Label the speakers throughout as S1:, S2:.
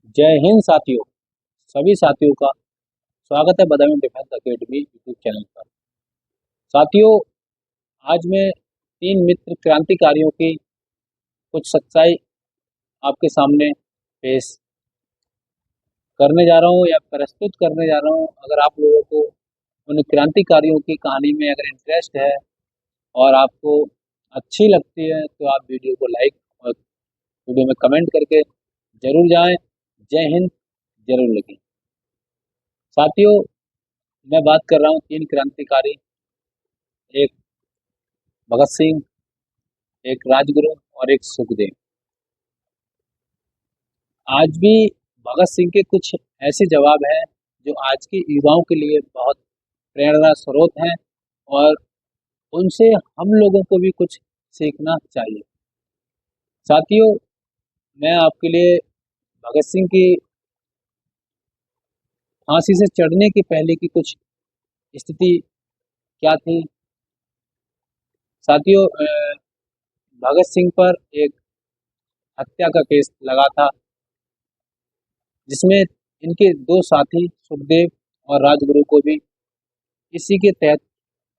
S1: जय हिंद साथियों। सभी साथियों का स्वागत है Badaun defence academy YouTube channel पर। साथियों, आज मैं तीन मित्र क्रांतिकारियों की कुछ सच्चाई आपके सामने पेश करने जा रहा हूं या प्रस्तुत करने जा रहा हूं। अगर आप लोगों को उन क्रांतिकारियों की कहानी में अगर इंटरेस्ट है और आपको अच्छी लगती है तो आप वीडियो को लाइक और वीडियो में कमेंट करके जरूर जाएं। जय हिंद जरूर लिखें। साथियों, मैं बात कर रहा हूँ तीन क्रांतिकारी, एक भगत सिंह, एक राजगुरु और एक सुखदेव। आज भी भगत सिंह के कुछ ऐसे जवाब हैं जो आज के युवाओं के लिए बहुत प्रेरणा स्रोत हैं और उनसे हम लोगों को भी कुछ सीखना चाहिए। साथियों, मैं आपके लिए भगत सिंह की फांसी से चढ़ने के पहले की कुछ स्थिति क्या थी। साथियों, भगत सिंह पर एक हत्या का केस लगा था जिसमें इनके दो साथी सुखदेव और राजगुरु को भी इसी के तहत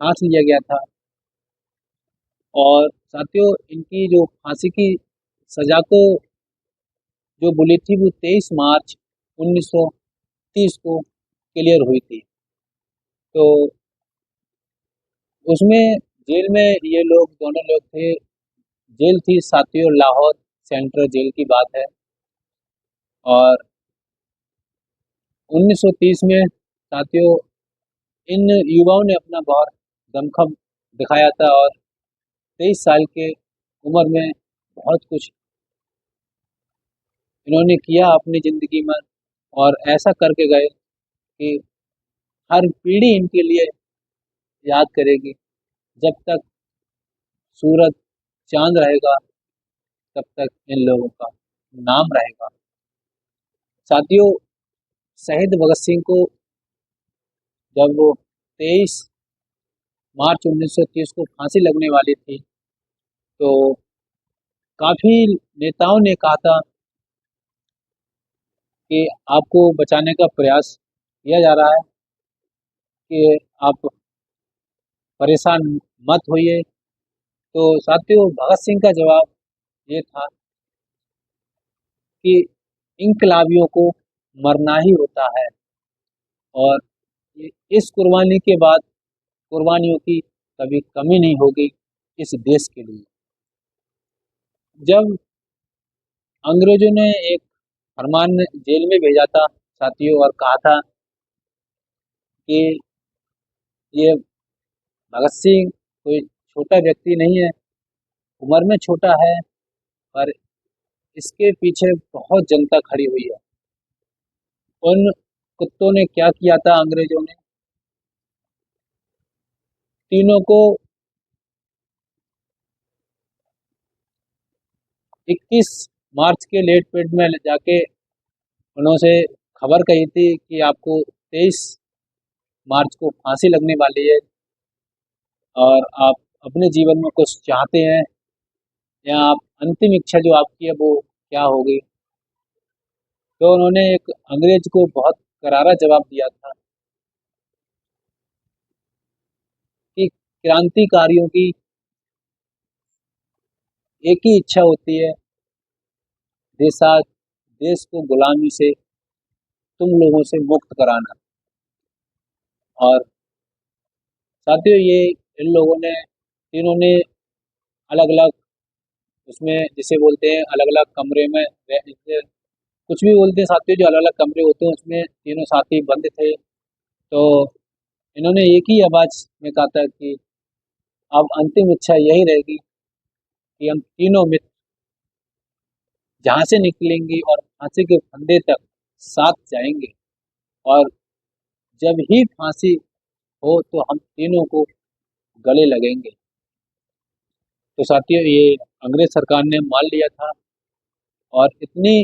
S1: फांस लिया गया था। और साथियों, इनकी जो फांसी की सजा को जो बोली थी वो 23 मार्च 1930 को क्लियर हुई थी। तो उसमें जेल में ये लोग दोनों लोग थे। जेल थी साथियों लाहौर सेंट्रल जेल की बात है। और 1930 में साथियों इन युवाओं ने अपना बहुत दमखम दिखाया था और 23 साल के उम्र में बहुत कुछ इन्होंने किया अपनी ज़िंदगी में और ऐसा करके गए कि हर पीढ़ी इनके लिए याद करेगी। जब तक सूरज चांद रहेगा तब तक इन लोगों का नाम रहेगा। साथियों, शहीद भगत सिंह को जब वो 23 मार्च 1930 को फांसी लगने वाली थी तो काफ़ी नेताओं ने कहा था कि आपको बचाने का प्रयास किया जा रहा है, कि आप परेशान मत होइए। तो साथियों, भगत सिंह का जवाब ये था कि इनकलाबियों को मरना ही होता है और इस कुर्बानी के बाद कुर्बानियों की कभी कमी नहीं होगी इस देश के लिए। जब अंग्रेजों ने एक फरमान जेल में भेजा था साथियों और कहा था कि ये भगत सिंह कोई छोटा व्यक्ति नहीं है, उम्र में छोटा है पर इसके पीछे बहुत जनता खड़ी हुई है। उन कुत्तों ने क्या किया था, अंग्रेजों ने तीनों को 21 मार्च के लेट पीरियड में ले जाके उन्होंने खबर कही थी कि आपको 23 मार्च को फांसी लगने वाली है और आप अपने जीवन में कुछ चाहते हैं या आप अंतिम इच्छा जो आपकी है वो क्या होगी। तो उन्होंने एक अंग्रेज को बहुत करारा जवाब दिया था कि क्रांतिकारियों की एक ही इच्छा होती है, देश को गुलामी से तुम लोगों से मुक्त कराना। और साथियों, ये इन लोगों ने तीनों ने अलग अलग उसमें जिसे बोलते हैं अलग अलग कमरे में कुछ भी बोलते हैं साथियों, जो अलग अलग कमरे होते हैं उसमें तीनों साथी बंद थे। तो इन्होंने एक ही आवाज में कहा था कि अब अंतिम इच्छा यही रहेगी कि हम तीनों मित्र जहाँ से निकलेंगे और फांसी के फंदे तक साथ जाएंगे और जब ही फांसी हो तो हम तीनों को गले लगेंगे। तो साथियों, ये अंग्रेज सरकार ने मान लिया था और इतनी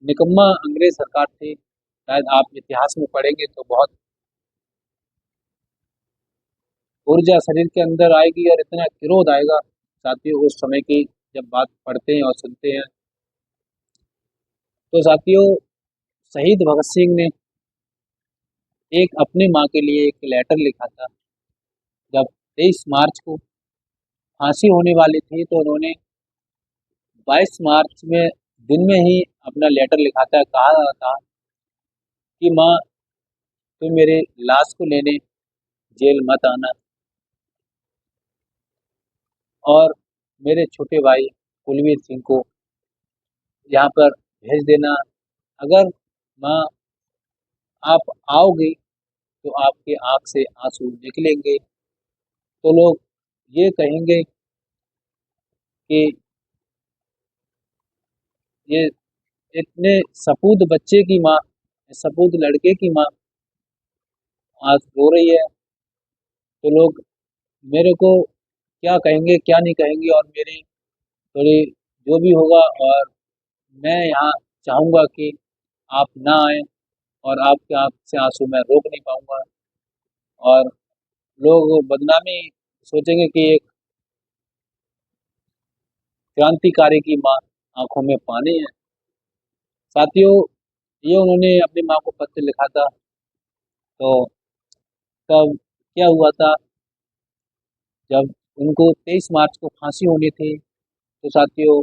S1: निकम्मा अंग्रेज सरकार थी, शायद आप इतिहास में पढ़ेंगे तो बहुत ऊर्जा शरीर के अंदर आएगी और इतना क्रोध आएगा साथियों उस समय की जब बात पढ़ते हैं और सुनते हैं। तो साथियों, शहीद भगत सिंह ने एक अपनी माँ के लिए एक लेटर लिखा था। जब 23 मार्च को फांसी होने वाली थी तो उन्होंने 22 मार्च में दिन में ही अपना लेटर लिखा था। कहा था कि माँ, तुम मेरे लाश को लेने जेल मत आना और मेरे छोटे भाई कुलवीर सिंह को यहाँ पर भेज देना। अगर माँ आप आओगे तो आपके आँख से आंसू निकलेंगे तो लोग ये कहेंगे कि ये इतने सपूत बच्चे की माँ, सपूत लड़के की माँ आज रो रही है। तो लोग मेरे को क्या कहेंगे क्या नहीं कहेंगे और मेरी थोड़ी जो भी होगा। और मैं यहाँ चाहूँगा कि आप ना आए और आपके आँख से आंसू मैं रोक नहीं पाऊँगा और लोग बदनामी सोचेंगे कि एक क्रांतिकारी की माँ आंखों में पानी है। साथियों, ये उन्होंने अपनी माँ को पत्र लिखा था। तो तब क्या हुआ था, जब उनको 23 मार्च को फांसी होनी थी तो साथियों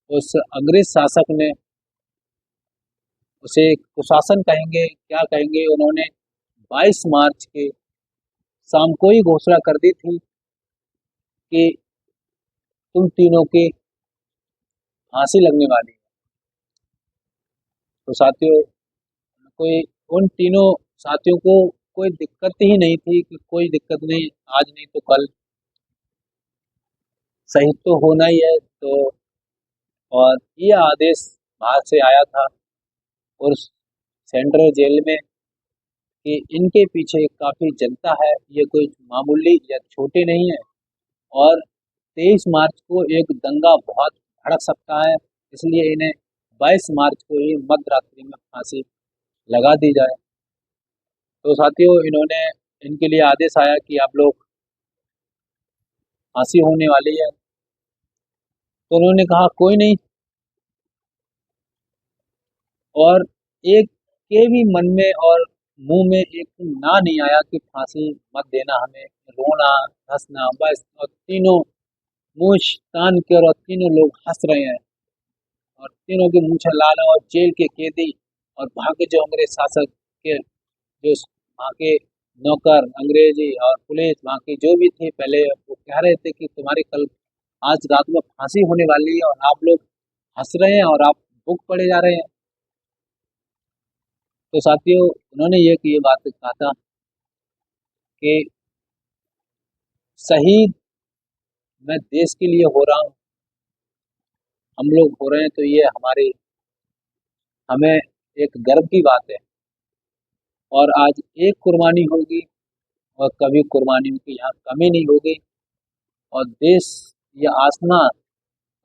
S1: उस अंग्रेज शासक ने उसे कुशासन कहेंगे क्या कहेंगे, उन्होंने 22 मार्च के शाम को ही घोषणा कर दी थी कि तुम तीनों की फांसी लगने वाली है। तो साथियों कोई उन तीनों साथियों को कोई दिक्कत ही नहीं थी कि कोई दिक्कत नहीं, आज नहीं तो कल शहीद तो होना ही है। तो और ये आदेश बाहर से आया था और सेंट्रल जेल में कि इनके पीछे काफ़ी जनता है, ये कोई मामूली या छोटे नहीं है और 23 मार्च को एक दंगा बहुत भड़क सकता है, इसलिए इन्हें 22 मार्च को ही मध्य रात्रि में फांसी लगा दी जाए। तो साथियों इन्होंने इनके लिए आदेश आया कि आप लोग फांसी होने वाली है। तो उन्होंने कहा कोई नहीं, और एक के भी मन में और मुंह में एक ना नहीं आया कि फांसी मत देना हमें, रोना हंसना बस। और तीनों मुंह तान कर और तीनों लोग हंस रहे हैं और तीनों की मूंछें लाल हैं और जेल के कैदी और वहाँ के जो अंग्रेज शासक के जो वहाँ के नौकर अंग्रेजी और पुलिस वहाँ के जो भी थे पहले, वो कह रहे थे कि तुम्हारी कल आज रात में फांसी होने वाली है और आप लोग हंस रहे हैं और आप भूख पड़े जा रहे हैं। तो साथियों उन्होंने ये बात कहा था कि शहीद मैं देश के लिए हो रहा हूँ, हम लोग हो रहे हैं तो ये हमारी हमें एक गर्व की बात है और आज एक कुर्बानी होगी और कभी कुर्बानियों की यहाँ कमी नहीं होगी और देश ये आसमान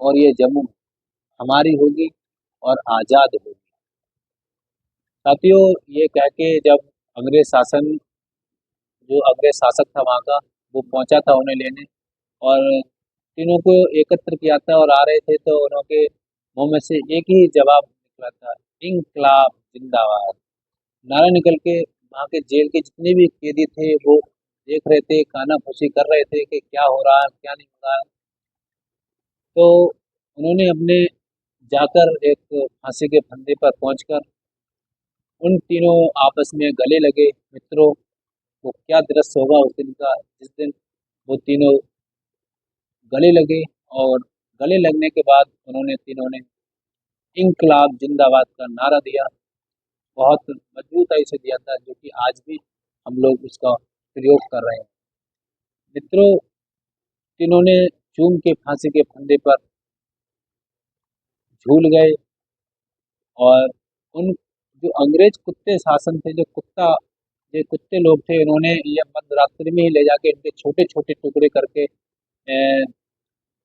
S1: और ये जम्मू हमारी होगी और आज़ाद होगी। साथियों ये कह के जब अंग्रेज शासन जो अंग्रेज शासक था वहाँ का, वो पहुंचा था उन्हें लेने और तीनों को एकत्र किया था और आ रहे थे तो उन्होंने मुंह में से एक ही जवाब निकला था, इंकलाब जिंदाबाद। नारा निकल के वहाँ के जेल के जितने भी कैदी थे वो देख रहे थे, कानाफूसी कर रहे थे कि क्या हो रहा है क्या नहीं हो रहा है। तो उन्होंने अपने जाकर एक फांसी के फंदे पर पहुंचकर उन तीनों आपस में गले लगे। मित्रों, वो क्या दृश्य होगा उस दिन का जिस दिन वो तीनों गले लगे और गले लगने के बाद उन्होंने तीनों ने इंकलाब जिंदाबाद का नारा दिया। बहुत मजबूताई से दिया था जो कि आज भी हम लोग उसका प्रयोग कर रहे हैं। मित्रों, तीनों ने चूम के फांसी के फंदे पर झूल गए और उन जो अंग्रेज कुत्ते शासन थे, जो कुत्ते लोग थे, इन्होंने ये मध्यरात्रि में ही ले जाके इनके छोटे छोटे टुकड़े करके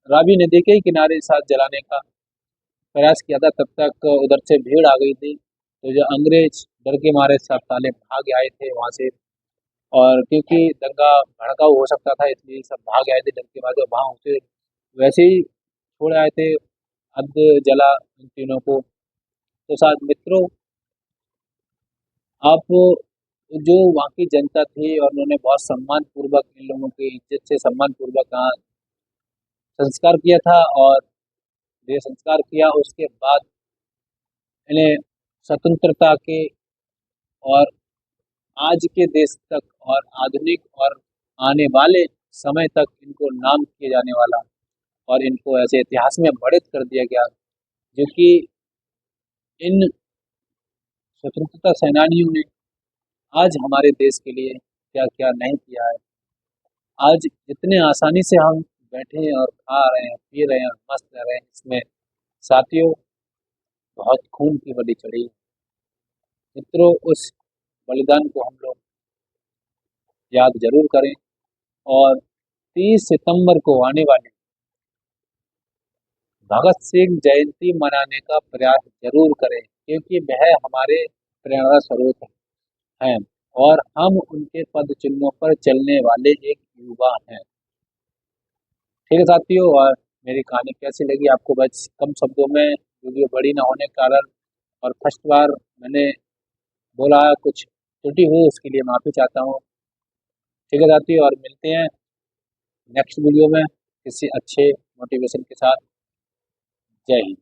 S1: रावी नदी के ही किनारे साथ जलाने का प्रयास किया था। तब तक उधर से भीड़ आ गई थी तो जो अंग्रेज डर के मारे सब ताले भाग आए थे वहाँ से। और क्योंकि दंगा भड़काऊ हो सकता था इसलिए सब भाग आए थे डर के मारे, वहाँ उसे वैसे ही छोड़ आए थे। अध जला उन तीनों को। तो साथ मित्रों आप जो वहाँ की जनता थी और उन्होंने बहुत सम्मान पूर्वक इन लोगों की इज्जत से सम्मान पूर्वक यहाँ संस्कार किया था और ये संस्कार किया। उसके बाद इन्हें स्वतंत्रता के और आज के देश तक और आधुनिक और आने वाले समय तक इनको नाम किए जाने वाला और इनको ऐसे इतिहास में बढ़ित कर दिया गया, जो कि इन स्वतंत्रता सेनानियों ने आज हमारे देश के लिए क्या क्या नहीं किया है। आज इतने आसानी से हम बैठे हैं और खा रहे हैं, पी रहे हैं और मस्त रह रहे हैं, इसमें साथियों बहुत खून की बलि चढ़ी है। मित्रों, उस बलिदान को हम लोग याद जरूर करें और 30 सितंबर को आने वाली भगत सिंह जयंती मनाने का प्रयास जरूर करें, क्योंकि वह हमारे प्रेरणा स्रोत हैं और हम उनके पद चिन्हों पर चलने वाले एक युवा हैं। ठीक है साथियों, और मेरी कहानी कैसी लगी आपको, बस कम शब्दों में, वीडियो बड़ी ना होने के कारण और फर्स्ट बार मैंने बोला कुछ त्रुटि हुई उसके लिए माफ़ी चाहता हूँ। ठीक है साथियों, और मिलते हैं नेक्स्ट वीडियो में किसी अच्छे मोटिवेशन के साथ। जय हिंद।